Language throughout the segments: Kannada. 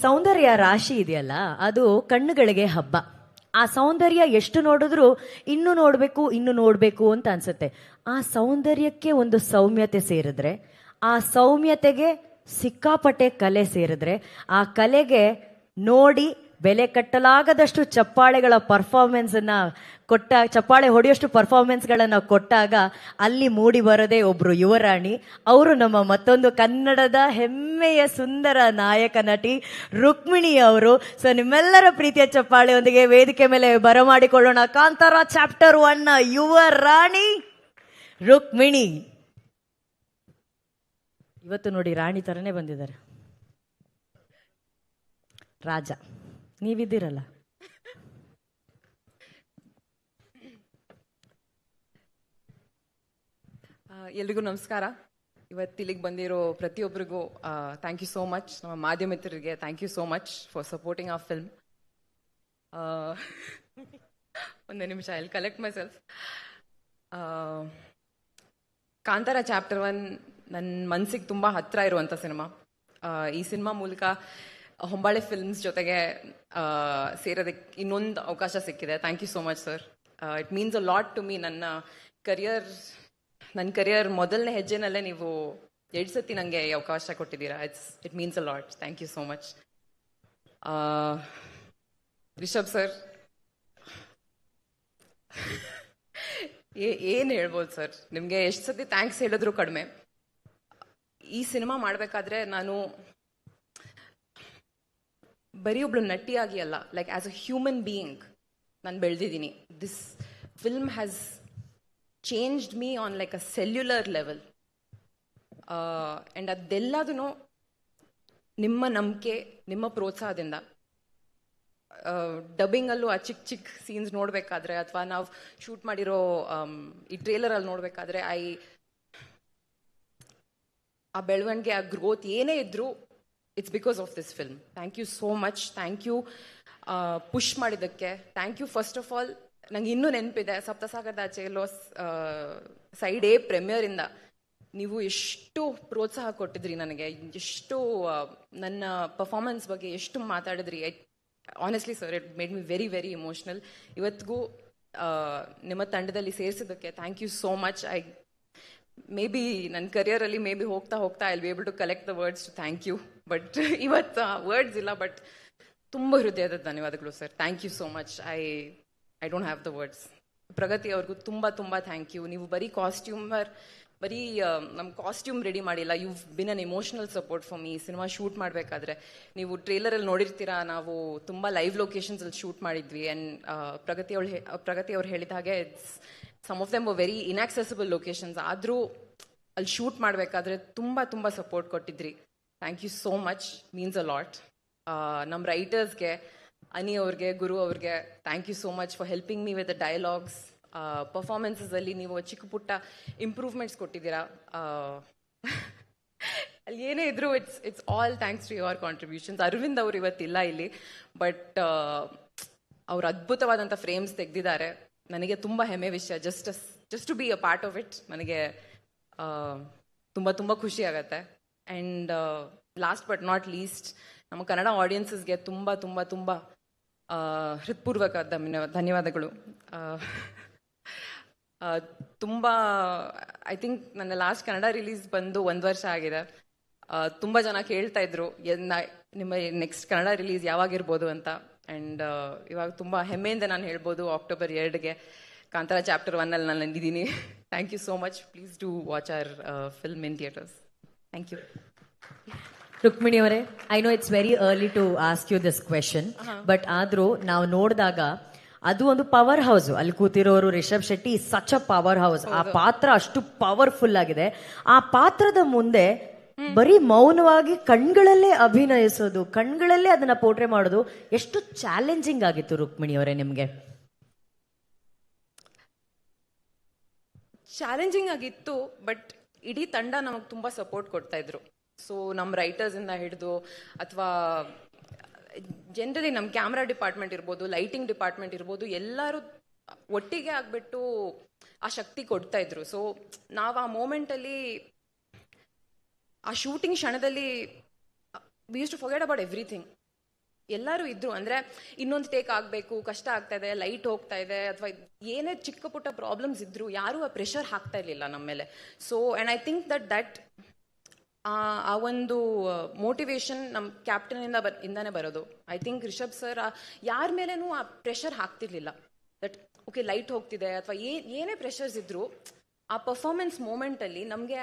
ಸೌಂದರ್ಯ ರಾಶಿ ಇದೆಯಲ್ಲ, ಅದು ಕಣ್ಣುಗಳಿಗೆ ಹಬ್ಬ. ಆ ಸೌಂದರ್ಯ ಎಷ್ಟು ನೋಡಿದ್ರು ಇನ್ನು ನೋಡ್ಬೇಕು ಅಂತ ಅನ್ಸುತ್ತೆ. ಆ ಸೌಂದರ್ಯಕ್ಕೆ ಒಂದು ಸೌಮ್ಯತೆ ಸೇರಿದ್ರೆ, ಆ ಸೌಮ್ಯತೆಗೆ ಸಿಕ್ಕಾಪಟ್ಟೆ ಕಲೆ ಸೇರಿದ್ರೆ, ಆ ಕಲೆಗೆ ನೋಡಿ ಬೆಲೆ ಕಟ್ಟಲಾಗದಷ್ಟು ಚಪ್ಪಾಳೆಗಳ ಚಪ್ಪಾಳೆ ಹೊಡೆಯೋಷ್ಟು ಪರ್ಫಾರ್ಮೆನ್ಸ್ಗಳನ್ನ ಕೊಟ್ಟಾಗ ಅಲ್ಲಿ ಮೂಡಿ ಬರೋದೇ ಒಬ್ರು ಯುವರಾಣಿ. ಅವರು ನಮ್ಮ ಮತ್ತೊಂದು ಕನ್ನಡದ ಹೆಮ್ಮೆಯ ಸುಂದರ ನಾಯಕ ನಟಿ ರುಕ್ಮಿಣಿ ಅವರು. ಸೊ ನಿಮ್ಮೆಲ್ಲರ ಪ್ರೀತಿಯ ಚಪ್ಪಾಳೆಯೊಂದಿಗೆ ವೇದಿಕೆ ಮೇಲೆ ಬರಮಾಡಿಕೊಳ್ಳೋಣ ಕಾಂತಾರ ಚಾಪ್ಟರ್ 1 ಯುವರಾಣಿ ರುಕ್ಮಿಣಿ. ಇವತ್ತು ನೋಡಿ ರಾಣಿ ತರನೇ ಬಂದಿದ್ದಾರೆ. ರಾಜ ನೀವಿದ್ದೀರಲ್ಲ. ಎಲ್ರಿಗೂ ನಮಸ್ಕಾರ. ಇವತ್ತು ಇಲ್ಲಿಗೆ ಬಂದಿರೋ ಪ್ರತಿಯೊಬ್ಬರಿಗೂ ಥ್ಯಾಂಕ್ ಯು ಸೋ ಮಚ್. ನಮ್ಮ ಮಾಧ್ಯಮ ಮಿತ್ರರಿಗೆ thank you so much for supporting our film. ಒಂದೇ ನಿಮಿಷ, I will collect myself. Kantara chapter 1 ನನ್ನ ಮನಸ್ಸಿಗೆ ತುಂಬ ಹತ್ತಿರ ಇರುವಂಥ ಸಿನಿಮಾ. ಈ ಸಿನಿಮಾ ಮೂಲಕ ಹೊಂಬಾಳೆ ಫಿಲ್ಮ್ಸ್ ಜೊತೆಗೆ ಸೇರೋದಕ್ಕೆ ಇನ್ನೊಂದು ಅವಕಾಶ ಸಿಕ್ಕಿದೆ. Thank you so much sir. It means a lot to me. ನನ್ನ ಕರಿಯರ್ ಮೊದಲನೇ ಹೆಜ್ಜೆನಲ್ಲೇ ನೀವು 2 ಸತಿ ನನಗೆ ಈ ಅವಕಾಶ ಕೊಟ್ಟಿದ್ದೀರಾ. It means a lot. Thank you so much. Rishab sir, ಏನು ಹೇಳ್ಬೋದು ಸರ್, ನಿಮಗೆ ಎಷ್ಟು ಸತಿ ಥ್ಯಾಂಕ್ಸ್ ಹೇಳಿದ್ರು ಕಡಿಮೆ. ಈ ಸಿನಿಮಾ ಮಾಡಬೇಕಾದ್ರೆ ನಾನು ಬರೀ ಒಬ್ಳು ನಟಿಯಾಗಿ ಅಲ್ಲ, like as a human being ನಾನು ಬೆಳೆದಿದ್ದೀನಿ. This film has changed me on like a cellular level. And ಅದೆಲ್ಲದೂ ನಿಮ್ಮ ನಂಬಿಕೆ, ನಿಮ್ಮ ಪ್ರೋತ್ಸಾಹದಿಂದ. ಡಬ್ಬಿಂಗಲ್ಲೂ ಆ ಚಿಕ್ಕ ಸೀನ್ಸ್ ನೋಡಬೇಕಾದ್ರೆ, ಅಥವಾ ನಾವು ಶೂಟ್ ಮಾಡಿರೋ ಈ ಟ್ರೇಲರಲ್ಲಿ ನೋಡಬೇಕಾದ್ರೆ, ಆ ಬೆಳವಣಿಗೆ, ಆ ಗ್ರೋತ್ ಏನೇ ಇದ್ರೂ it's because of this film. Thank you so much. Thank you push ಮಾಡಿದ್ದಕ್ಕೆ. Thank you first of all. ನಂಗೆ ಇನ್ನೂ ನೆನಪಿದೆ, ಸಪ್ತಸಾಗರದ ಆಚೆ ಎಲ್ಲೋ ಸೈಡ್ ಎ ಪ್ರೀಮಿಯರಿಂದ ನೀವು ಎಷ್ಟು ಪ್ರೋತ್ಸಾಹ ಕೊಟ್ಟಿದ್ರಿ ನನಗೆ, ಎಷ್ಟು ನನ್ನ ಪರ್ಫಾರ್ಮೆನ್ಸ್ ಬಗ್ಗೆ ಎಷ್ಟು ಮಾತಾಡಿದ್ರಿ. Honestly sir, it made me very very emotional. ಇವತ್ತಿಗೂ ನಿಮ್ಮ ತಂಡದಲ್ಲಿ ಸೇರಿಸಿದ್ದಕ್ಕೆ thank you so much. Maybe ನನ್ನ ಕರಿಯರಲ್ಲಿ ಹೋಗ್ತಾ I will be able to collect the words to thank you. But ಇವತ್ತು ವರ್ಡ್ಸ್ ಇಲ್ಲ. ಬಟ್ ತುಂಬ ಹೃದಯದ ಧನ್ಯವಾದಗಳು sir. Thank you so much. I don't have the words. Pragathi ಅವ್ರಿಗೂ ತುಂಬ ಥ್ಯಾಂಕ್ ಯು. ನೀವು ಬರೀ ನಮ್ಮ ಕಾಸ್ಟ್ಯೂಮ್ ರೆಡಿ ಮಾಡಿಲ್ಲ. You been an emotional support for me. Cinema shoot ಮಾಡಬೇಕಾದ್ರೆ ನೀವು ಟ್ರೇಲರಲ್ಲಿ ನೋಡಿರ್ತೀರಾ, ನಾವು ತುಂಬ ಲೈವ್ ಲೊಕೇಶನ್ಸಲ್ಲಿ ಶೂಟ್ ಮಾಡಿದ್ವಿ. ಆ್ಯಂಡ್ ಪ್ರಗತಿ ಅವ್ರು ಹೇಳಿದ ಹಾಗೆ some of them were very inaccessible locations. ಆದರೂ ಅಲ್ಲಿ ಶೂಟ್ ಮಾಡಬೇಕಾದ್ರೆ ತುಂಬ ಸಪೋರ್ಟ್ ಕೊಟ್ಟಿದ್ರಿ. Thank you so much. Means a lot. ನಮ್ಮ ರೈಟರ್ಸ್ಗೆ, ಅನಿ ಅವ್ರಿಗೆ, ಗುರು ಅವ್ರಿಗೆ thank you so much for helping me with the dialogues. ಪರ್ಫಾರ್ಮೆನ್ಸಲ್ಲಿ ನೀವು ಚಿಕ್ಕ ಪುಟ್ಟ ಇಂಪ್ರೂವ್ಮೆಂಟ್ಸ್ ಕೊಟ್ಟಿದ್ದೀರಾ. ಅಲ್ಲಿ ಏನೇ ಇದ್ರು it's all thanks to your contributions. Arvind ಅವರು ಇವತ್ತಿಲ್ಲ ಇಲ್ಲಿ, ಬಟ್ ಅವ್ರು ಅದ್ಭುತವಾದಂಥ ಫ್ರೇಮ್ಸ್ ತೆಗೆದಿದ್ದಾರೆ. ನನಗೆ ತುಂಬ ಹೆಮ್ಮೆ ವಿಷಯ. Just to be a part of it ನನಗೆ ತುಂಬ ಖುಷಿ ಆಗುತ್ತೆ. And last but not least, ನಮ್ಮ ಕನ್ನಡ ಆಡಿಯನ್ಸಸ್ಗೆ ತುಂಬ ಹೃತ್ಪೂರ್ವಕ ಧನ್ಯವಾದಗಳು. ಐ ಥಿಂಕ್ ನನ್ನ ಲಾಸ್ಟ್ ಕನ್ನಡ ರಿಲೀಸ್ ಬಂದು 1 ವರ್ಷ ಆಗಿದೆ. ತುಂಬ ಜನ ಕೇಳ್ತಾ ಇದ್ರು ನಿಮ್ಮ ನೆಕ್ಸ್ಟ್ ಕನ್ನಡ ರಿಲೀಸ್ ಯಾವಾಗಿರ್ಬೋದು ಅಂತ. ಆ್ಯಂಡ್ ಇವಾಗ ತುಂಬ ಹೆಮ್ಮೆಯಿಂದ ನಾನು ಹೇಳ್ಬೋದು, October 2 ಕಾಂತಾರ ಚಾಪ್ಟರ್ 1 ನಾನು ಇದ್ದೀನಿ. Thank you so much. Please do watch our film in theatres. Thank you. Rukmini ಅವರೇ, I know it's very early to ask you this question, but ಆದ್ರೂ ನಾವು ನೋಡಿದಾಗ ಅದು ಒಂದು ಪವರ್ ಹೌಸ್. ಅಲ್ಲಿ ಕೂತಿರೋರು Rishab Shetty such a powerhouse. ಆ ಪಾತ್ರ ಅಷ್ಟು ಪವರ್ಫುಲ್ ಆಗಿದೆ. ಆ ಪಾತ್ರದ ಮುಂದೆ ಬರೀ ಮೌನವಾಗಿ ಕಣ್ಗಳಲ್ಲೇ ಅಭಿನಯಿಸೋದು, ಕಣ್ಗಳಲ್ಲೇ ಅದನ್ನ ಪೋರ್ಟ್ರೇ ಮಾಡೋದು ಎಷ್ಟು ಚಾಲೆಂಜಿಂಗ್ ಆಗಿತ್ತು ರುಕ್ಮಿಣಿ ಅವರೇ ನಿಮ್ಗೆ? ಚಾಲೆಂಜಿಂಗ್ ಆಗಿತ್ತು, ಬಟ್ ಇಡೀ ತಂಡ ನಮಗೆ ತುಂಬ ಸಪೋರ್ಟ್ ಕೊಡ್ತಾ ಇದ್ರು. ಸೊ ನಮ್ಮ ರೈಟರ್ಸಿಂದ ಹಿಡಿದು, ಅಥವಾ ಜನರಲಿ ನಮ್ಮ ಕ್ಯಾಮ್ರಾ ಡಿಪಾರ್ಟ್ಮೆಂಟ್ ಇರ್ಬೋದು, ಲೈಟಿಂಗ್ ಡಿಪಾರ್ಟ್ಮೆಂಟ್ ಇರ್ಬೋದು, ಎಲ್ಲರೂ ಒಟ್ಟಿಗೆ ಆಗಿಬಿಟ್ಟು ಆ ಶಕ್ತಿ ಕೊಡ್ತಾ ಇದ್ರು. ಸೊ ನಾವು ಆ ಮೂಮೆಂಟಲ್ಲಿ, ಆ ಶೂಟಿಂಗ್ ಕ್ಷಣದಲ್ಲಿ we use to forget about everything. ಎಲ್ಲರೂ ಇದ್ರು ಅಂದ್ರೆ ಇನ್ನೊಂದು ಟೇಕ್ ಆಗ್ಬೇಕು, ಕಷ್ಟ ಆಗ್ತಾ ಇದೆ, ಲೈಟ್ ಹೋಗ್ತಾ ಇದೆ, ಅಥವಾ ಏನೇ ಚಿಕ್ಕ ಪುಟ್ಟ ಪ್ರಾಬ್ಲಮ್ಸ್ ಇದ್ರು ಯಾರು ಆ ಪ್ರೆಷರ್ ಹಾಕ್ತಾ ಇರ್ಲಿಲ್ಲ ನಮ್ಮ ಮೇಲೆ. So and I think that ಆ ಒಂದು ಮೋಟಿವೇಶನ್ ನಮ್ಮ ಕ್ಯಾಪ್ಟನ್ ಇಂದಾನೆ ಬರೋದು. ಐ ಥಿಂಕ್ ರಿಷಬ್ ಸರ್ ಯಾರ ಮೇಲೇನೂ ಆ ಪ್ರೆಷರ್ ಹಾಕ್ತಿರ್ಲಿಲ್ಲ. ದಟ್ ಓಕೆ ಲೈಟ್ ಹೋಗ್ತಿದೆ ಅಥವಾ ಏನೇ ಪ್ರೆಷರ್ಸ್ ಇದ್ರು ಆ ಪರ್ಫಾರ್ಮೆನ್ಸ್ ಮೂಮೆಂಟ್ ಅಲ್ಲಿ ನಮಗೆ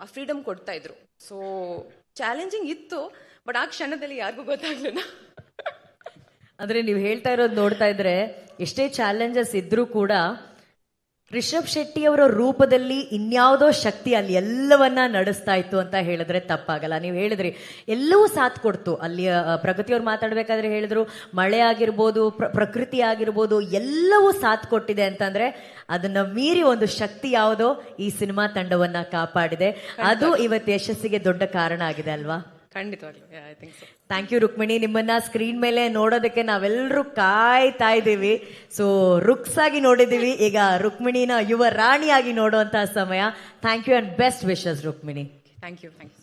ಆ ಫ್ರೀಡಮ್ ಕೊಡ್ತಾ ಇದ್ರು. ಸೊ ಚಾಲೆಂಜಿಂಗ್ ಇತ್ತು, ಬಟ್ ಆ ಕ್ಷಣದಲ್ಲಿ ಯಾರಿಗೂ ಗೊತ್ತಾಗ್ಲಿಲ್ಲ. ಅಂದ್ರೆ ನೀವು ಹೇಳ್ತಾ ಇರೋದು ನೋಡ್ತಾ ಇದ್ರೆ ಎಷ್ಟೇ ಚಾಲೆಂಜಸ್ ಇದ್ರೂ ಕೂಡ ರಿಷಬ್ ಶೆಟ್ಟಿ ಅವರ ರೂಪದಲ್ಲಿ ಇನ್ಯಾವುದೋ ಶಕ್ತಿ ಅಲ್ಲಿ ಎಲ್ಲವನ್ನ ನಡೆಸ್ತಾ ಇತ್ತು ಅಂತ ಹೇಳಿದ್ರೆ ತಪ್ಪಾಗಲ್ಲ. ನೀವು ಹೇಳಿದ್ರಿ ಎಲ್ಲವೂ ಸಾಥ್ ಕೊಡ್ತು. ಅಲ್ಲಿ ಪ್ರಗತಿಯವ್ರು ಮಾತಾಡ್ಬೇಕಾದ್ರೆ ಹೇಳಿದ್ರು ಮಳೆ ಆಗಿರ್ಬೋದು, ಪ್ರಕೃತಿ ಆಗಿರ್ಬೋದು, ಎಲ್ಲವೂ ಸಾಥ್ ಕೊಟ್ಟಿದೆ ಅಂತಂದ್ರೆ ಅದನ್ನ ಮೀರಿ ಒಂದು ಶಕ್ತಿ ಯಾವುದೋ ಈ ಸಿನಿಮಾ ತಂಡವನ್ನ ಕಾಪಾಡಿದೆ. ಅದು ಇವತ್ತು ಯಶಸ್ಸಿಗೆ ದೊಡ್ಡ ಕಾರಣ ಆಗಿದೆ ಅಲ್ವಾ? ಖಂಡಿತವಾಗ್ಲೂ I think so. Thank you Rukmini. ನಿಮ್ಮನ್ನ ಸ್ಕ್ರೀನ್ ಮೇಲೆ ನೋಡೋದಕ್ಕೆ ನಾವೆಲ್ಲರೂ ಕಾಯ್ತಾ ಇದ್ದೀವಿ. ಸೊ ರುಕ್ಸ್ ಆಗಿ ನೋಡಿದೀವಿ, ಈಗ ರುಕ್ಮಿಣಿನ ಯುವ ರಾಣಿಯಾಗಿ ನೋಡುವಂತಹ ಸಮಯ. Thank you and best wishes Rukmini. Thank you so much.